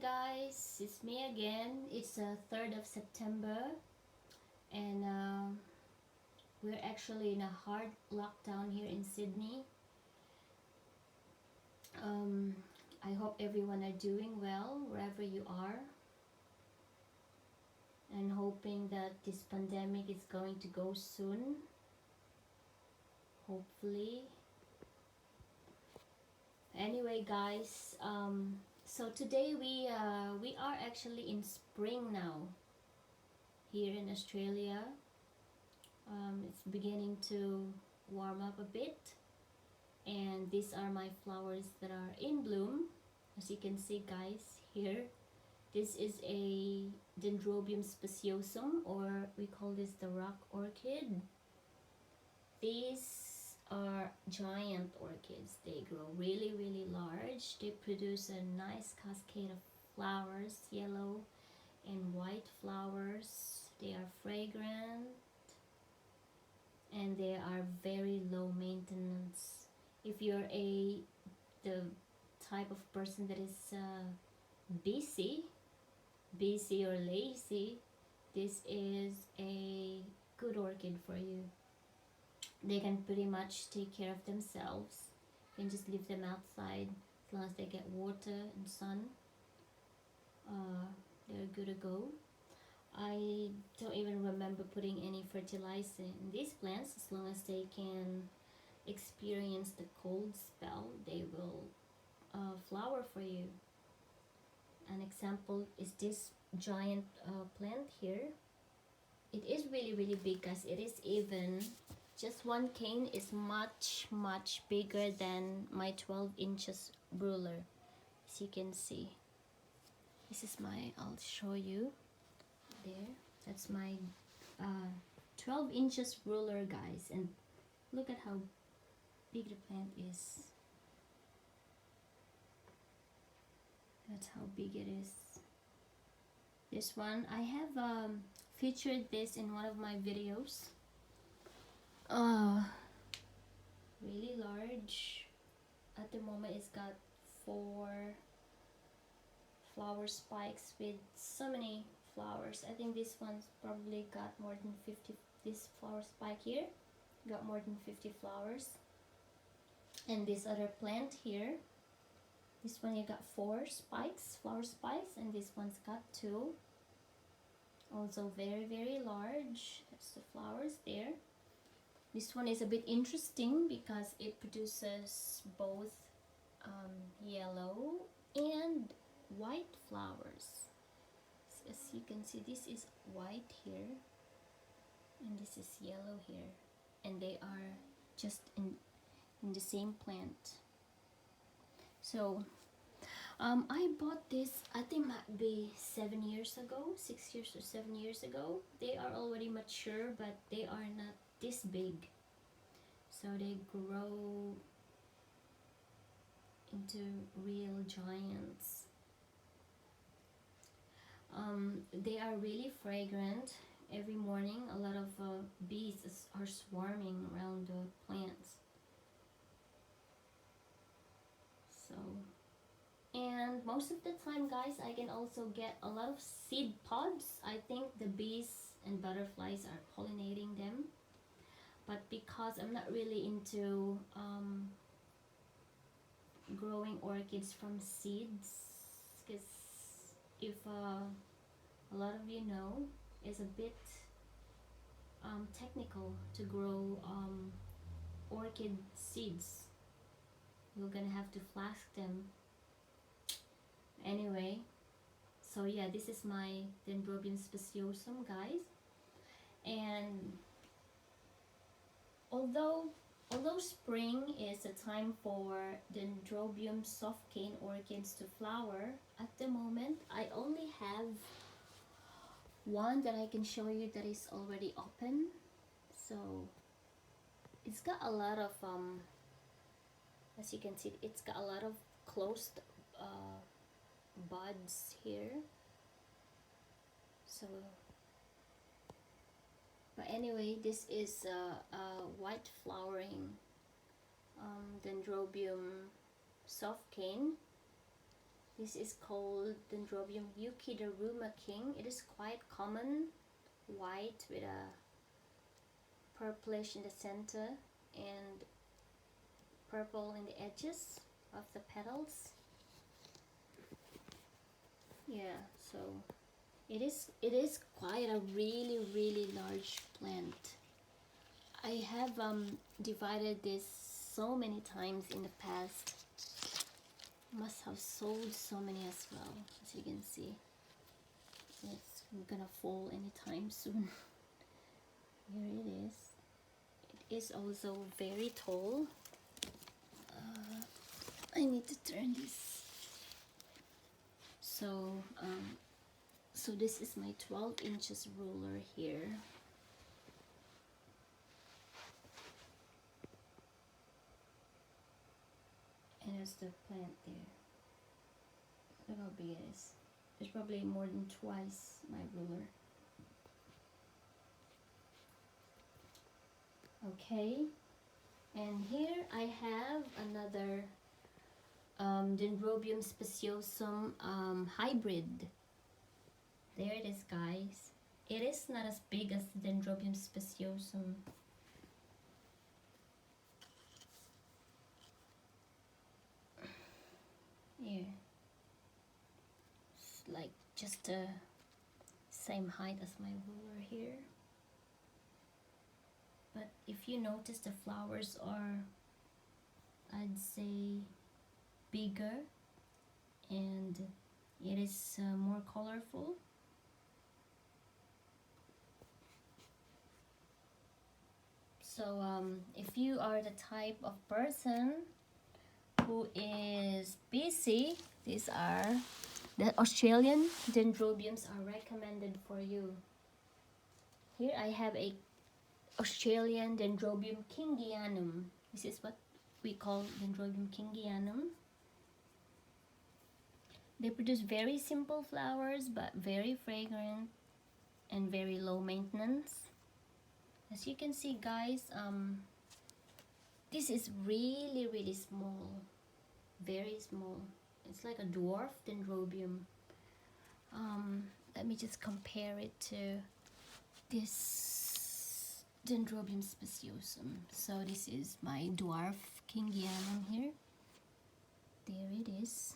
guys, it's me again. It's the 3rd of September, and we're actually in a hard lockdown here in Sydney. Um, I hope everyone are doing well wherever you are, and hoping that this pandemic is going to go soon. Hopefully. Anyway, guys, so today we are actually in spring now here in Australia. It's beginning to warm up a bit, and these are my flowers that are in bloom. As you can see, guys, here, this is a Dendrobium speciosum, or we call this the rock orchid. These are giant orchids. They grow really large. They produce a nice cascade of flowers, yellow and white flowers. They are fragrant, and they are very low maintenance. If you're the type of person that is busy or lazy, this is a good orchid for you. They can pretty much take care of themselves. You can just leave them outside as long as they get water and sun. They're good to go. I don't even remember putting any fertilizer in these plants. As long as they can experience the cold spell, they will flower for you. An example is this giant plant here. It is really big, guys. It is even just one cane is much bigger than my 12 inches ruler. As you can see, this is I'll show you there. That's my 12 inches ruler, guys, and look at how big the plant is. That's how big it is. This one, I have featured this in one of my videos. Really large. At the moment, it's got 4 flower spikes with so many flowers. I think this one's probably got more than 50. This flower spike here got more than 50 flowers. And this other plant here, this one you got 4 spikes, flower spikes, and this one's got 2. Also very large. That's the flowers there. This one is a bit interesting because it produces both yellow and white flowers. As you can see, this is white here and this is yellow here, and they are just in the same plant. So I bought this, I think might be 7 years ago, 6 years or 7 years ago. They are already mature, but they are not this big, so they grow into real giants. They are really fragrant. Every morning a lot of bees are swarming around the plants. So, and most of the time, guys, I can also get a lot of seed pods. I think the bees and butterflies are pollinating them, but because I'm not really into growing orchids from seeds, because if a lot of you know, it's a bit technical to grow orchid seeds. You're gonna have to flask them. Anyway, so yeah, this is my Dendrobium speciosum, guys. And although spring is a time for Dendrobium soft cane orchids to flower, at the moment I only have one that I can show you that is already open. So it's got a lot of as you can see, it's got a lot of closed buds here. So, but anyway, this is a white flowering Dendrobium soft cane. This is called Dendrobium Eukidaruma King. It is quite common, white with a purplish in the center and purple in the edges of the petals. Yeah, so it is quite a really large plant. I have divided this so many times in the past. Must have sold so many as well. As you can see, it's gonna fall anytime soon. Here it is. It is also very tall. I need to turn this. So so this is my 12 inches ruler here. And there's the plant there. Look how big it is. It's probably more than twice my ruler. Okay, and here I have another Dendrobium speciosum hybrid. There it is, guys. It is not as big as Dendrobium speciosum. Yeah, it's like just the same height as my ruler here. But if you notice, the flowers are, I'd say, bigger, and it is more colorful. So if you are the type of person who is busy, these are the Australian Dendrobiums are recommended for you. Here I have a Australian Dendrobium kingianum. This is what we call Dendrobium kingianum. They produce very simple flowers but very fragrant and very low maintenance. As you can see, guys, this is really small, very small. It's like a dwarf Dendrobium. Let me just compare it to this Dendrobium speciosum. So this is my dwarf kingianum here. There it is.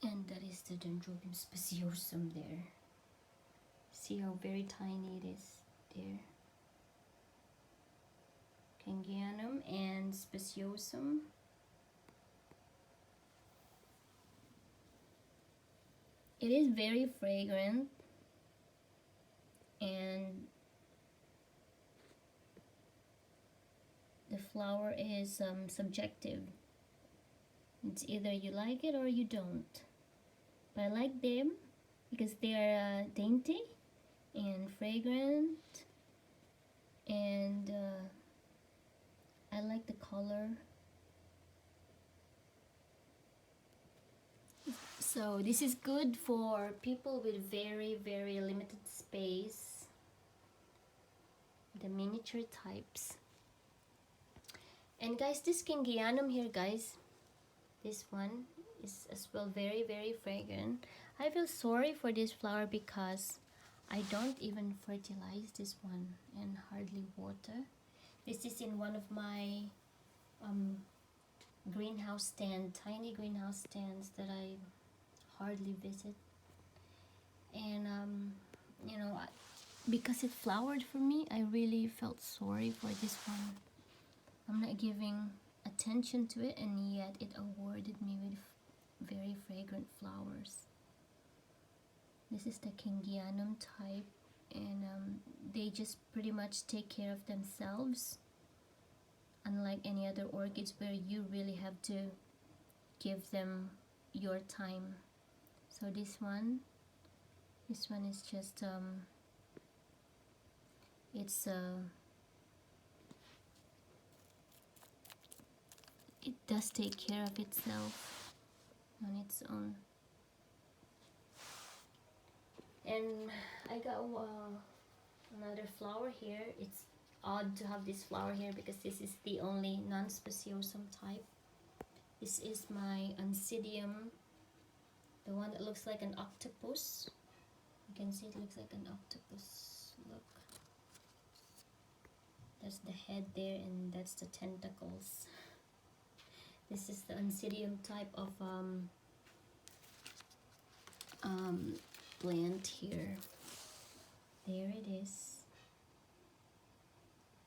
And that is the Dendrobium speciosum there. See how very tiny it is there. Kingianum and speciosum. It is very fragrant, and the flower is subjective. It's either you like it or you don't. But I like them because they are dainty and fragrant, and I like the color. So this is good for people with very limited space, the miniature types. And guys, this kingianum here, guys, this one is as well very fragrant. I feel sorry for this flower because I don't even fertilize this one and hardly water. This is in one of my greenhouse stand, tiny greenhouse stands that I hardly visit. And you know, because it flowered for me, I really felt sorry for this one. I'm not giving attention to it, and yet it awarded me with very fragrant flowers. This is the kingianum type, and they just pretty much take care of themselves, unlike any other orchids where you really have to give them your time. So this one is just it does take care of itself on its own. And I got another flower here. It's odd to have this flower here because this is the only non-speciosum type. This is my Oncidium, the one that looks like an octopus. You can see it looks like an octopus. Look. That's the head there, and that's the tentacles. This is the Oncidium type of plant here. There it is.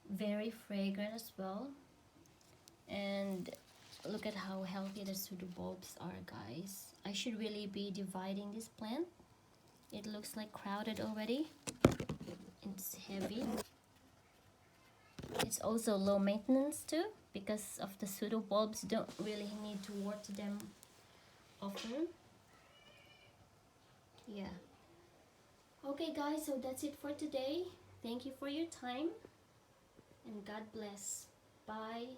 Very fragrant as well. And look at how healthy the pseudobulbs are, guys. I should really be dividing this plant. It looks like crowded already. It's heavy. It's also low maintenance too, because of the pseudobulbs. Don't really need to water them often. Yeah. Okay guys, so that's it for today. Thank you for your time, and God bless. Bye.